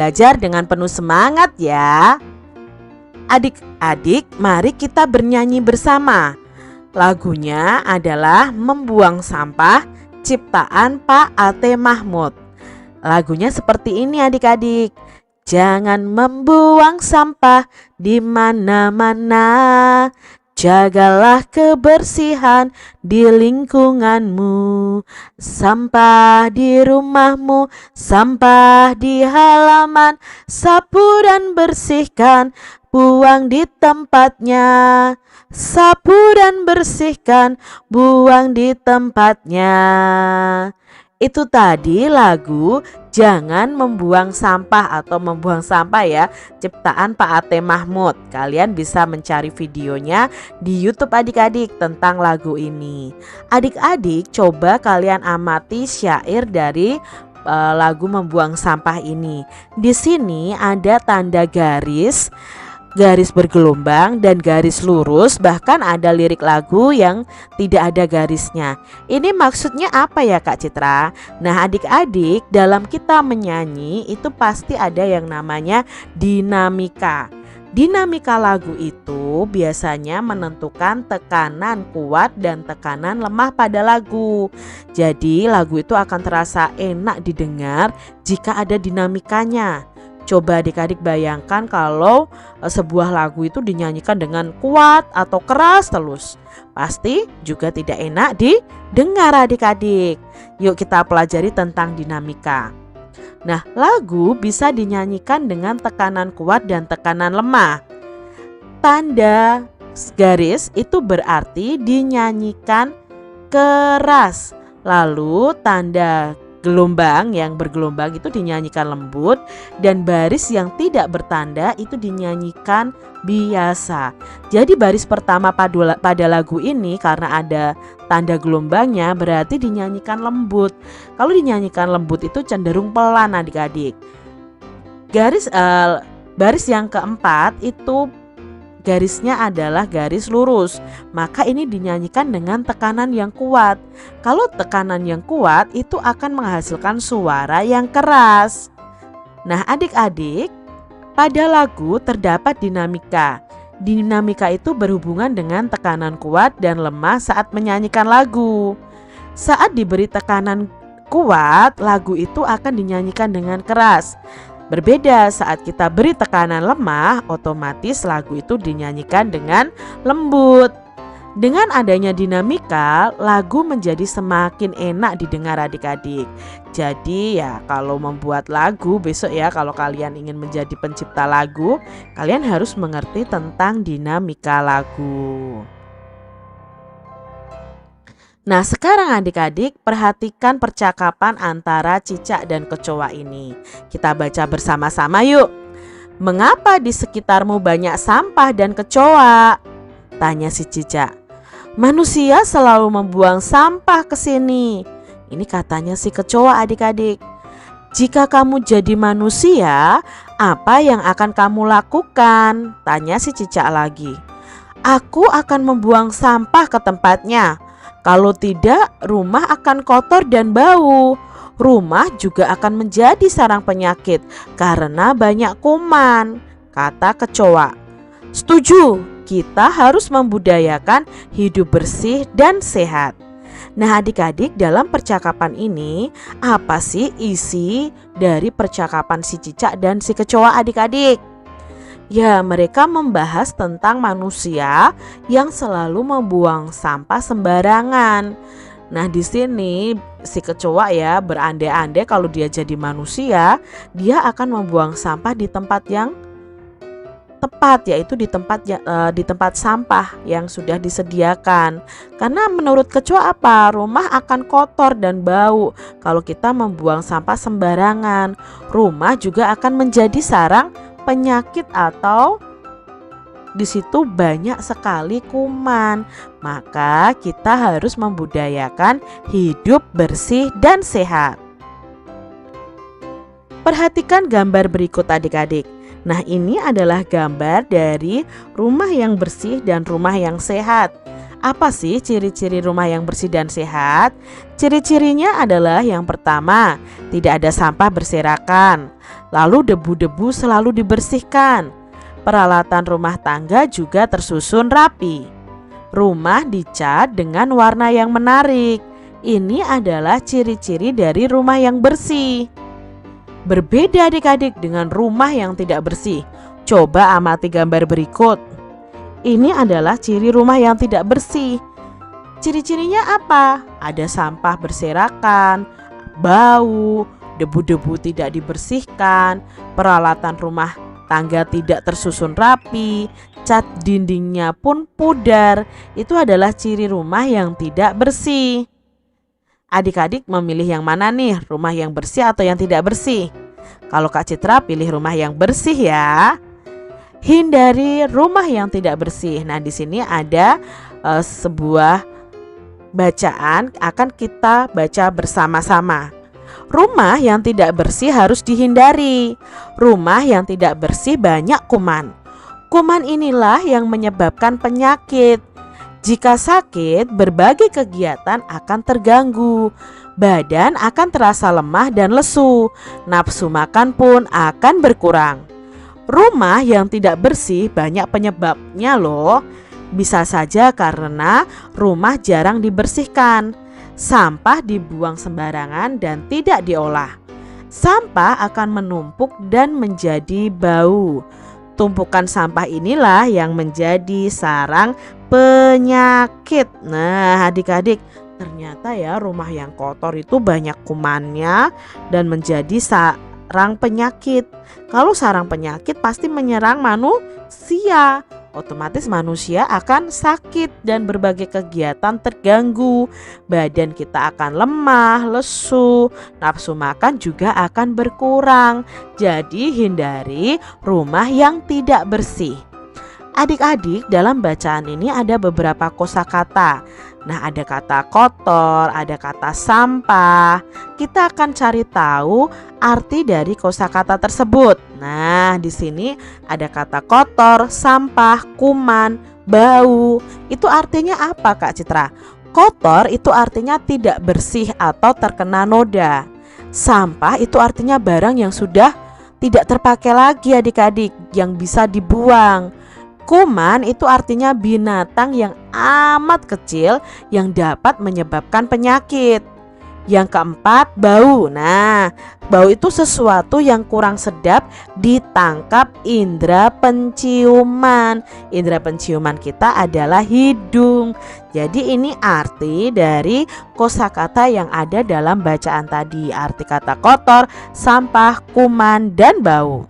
belajar dengan penuh semangat ya. Adik-adik, mari kita bernyanyi bersama. Lagunya adalah Membuang Sampah ciptaan Pak Ate Mahmud. Lagunya seperti ini adik-adik. Jangan membuang sampah di mana-mana. Jagalah kebersihan di lingkunganmu. Sampah di rumahmu, sampah di halaman. Sapu dan bersihkan, buang di tempatnya. Sapu dan bersihkan, buang di tempatnya. Itu tadi lagu Jangan Membuang Sampah atau Membuang Sampah ya, ciptaan Pak Ate Mahmud. Kalian bisa mencari videonya di YouTube adik-adik tentang lagu ini. Adik-adik coba kalian amati syair dari lagu Membuang Sampah ini. Di sini ada tanda garis bergelombang dan garis lurus, bahkan ada lirik lagu yang tidak ada garisnya. Ini maksudnya apa ya Kak Citra? Nah adik-adik, dalam kita menyanyi itu pasti ada yang namanya dinamika. Dinamika lagu itu biasanya menentukan tekanan kuat dan tekanan lemah pada lagu. Jadi lagu itu akan terasa enak didengar jika ada dinamikanya. Coba adik-adik bayangkan kalau sebuah lagu itu dinyanyikan dengan kuat atau keras terus. Pasti juga tidak enak didengar adik-adik. Yuk kita pelajari tentang dinamika. Nah, lagu bisa dinyanyikan dengan tekanan kuat dan tekanan lemah. Tanda garis itu berarti dinyanyikan keras. Lalu tanda gelombang yang bergelombang itu dinyanyikan lembut, dan baris yang tidak bertanda itu dinyanyikan biasa. Jadi baris pertama pada lagu ini karena ada tanda gelombangnya berarti dinyanyikan lembut. Kalau dinyanyikan lembut itu cenderung pelan adik-adik. Baris yang keempat itu garisnya adalah garis lurus, maka ini dinyanyikan dengan tekanan yang kuat. Kalau tekanan yang kuat itu akan menghasilkan suara yang keras. Nah adik-adik, pada lagu terdapat dinamika. Dinamika itu berhubungan dengan tekanan kuat dan lemah saat menyanyikan lagu. Saat diberi tekanan kuat, lagu itu akan dinyanyikan dengan keras. Berbeda saat kita beri tekanan lemah, otomatis lagu itu dinyanyikan dengan lembut. Dengan adanya dinamika, lagu menjadi semakin enak didengar adik-adik. Jadi ya kalau membuat lagu besok ya, kalau kalian ingin menjadi pencipta lagu, kalian harus mengerti tentang dinamika lagu. Nah sekarang adik-adik perhatikan percakapan antara cicak dan kecoa ini. Kita baca bersama-sama yuk. Mengapa di sekitarmu banyak sampah dan kecoa? Tanya si cicak. Manusia selalu membuang sampah ke sini. Ini katanya si kecoa adik-adik. Jika kamu jadi manusia, apa yang akan kamu lakukan? Tanya si cicak lagi. Aku akan membuang sampah ke tempatnya. Kalau tidak, rumah akan kotor dan bau. Rumah juga akan menjadi sarang penyakit karena banyak kuman, kata kecoa. Setuju, kita harus membudayakan hidup bersih dan sehat. Nah adik-adik, dalam percakapan ini apa sih isi dari percakapan si cicak dan si kecoa adik-adik? Ya, mereka membahas tentang manusia yang selalu membuang sampah sembarangan. Nah, di sini si kecoa ya berandai-andai kalau dia jadi manusia, dia akan membuang sampah di tempat yang tepat, yaitu di tempat sampah yang sudah disediakan. Karena menurut kecoa apa? Rumah akan kotor dan bau kalau kita membuang sampah sembarangan. Rumah juga akan menjadi sarang penyakit atau di situ banyak sekali kuman. Maka kita harus membudayakan hidup bersih dan sehat. Perhatikan gambar berikut adik-adik. Nah, ini adalah gambar dari rumah yang bersih dan rumah yang sehat. Apa sih ciri-ciri rumah yang bersih dan sehat? Ciri-cirinya adalah yang pertama, tidak ada sampah berserakan. Lalu debu-debu selalu dibersihkan. Peralatan rumah tangga juga tersusun rapi. Rumah dicat dengan warna yang menarik. Ini adalah ciri-ciri dari rumah yang bersih. Berbeda adik-adik dengan rumah yang tidak bersih. Coba amati gambar berikut. Ini adalah ciri rumah yang tidak bersih. Ciri-cirinya apa? Ada sampah berserakan, bau, debu-debu tidak dibersihkan, peralatan rumah tangga tidak tersusun rapi, cat dindingnya pun pudar. Itu adalah ciri rumah yang tidak bersih. Adik-adik memilih yang mana nih? Rumah yang bersih atau yang tidak bersih? Kalau Kak Citra pilih rumah yang bersih ya. Hindari rumah yang tidak bersih. Nah, di sini ada sebuah bacaan akan kita baca bersama-sama. Rumah yang tidak bersih harus dihindari. Rumah yang tidak bersih banyak kuman. Kuman inilah yang menyebabkan penyakit. Jika sakit, berbagai kegiatan akan terganggu. Badan akan terasa lemah dan lesu. Nafsu makan pun akan berkurang. Rumah yang tidak bersih banyak penyebabnya loh. Bisa saja karena rumah jarang dibersihkan. Sampah dibuang sembarangan dan tidak diolah. Sampah akan menumpuk dan menjadi bau. Tumpukan sampah inilah yang menjadi sarang penyakit. Nah, adik-adik, ternyata ya rumah yang kotor itu banyak kumannya dan menjadi sarang penyakit. Kalau sarang penyakit pasti menyerang manusia. Otomatis manusia akan sakit dan berbagai kegiatan terganggu. Badan kita akan lemah, lesu, nafsu makan juga akan berkurang. Jadi hindari rumah yang tidak bersih. Adik-adik, dalam bacaan ini ada beberapa kosakata. Nah, ada kata kotor, ada kata sampah. Kita akan cari tahu arti dari kosakata tersebut. Nah, di sini ada kata kotor, sampah, kuman, bau. Itu artinya apa, Kak Citra? Kotor itu artinya tidak bersih atau terkena noda. Sampah itu artinya barang yang sudah tidak terpakai lagi adik-adik, yang bisa dibuang. Kuman itu artinya binatang yang amat kecil yang dapat menyebabkan penyakit. Yang keempat, bau. Nah, bau itu sesuatu yang kurang sedap ditangkap indera penciuman. Indera penciuman kita adalah hidung. Jadi ini arti dari kosakata yang ada dalam bacaan tadi. Arti kata kotor, sampah, kuman, dan bau.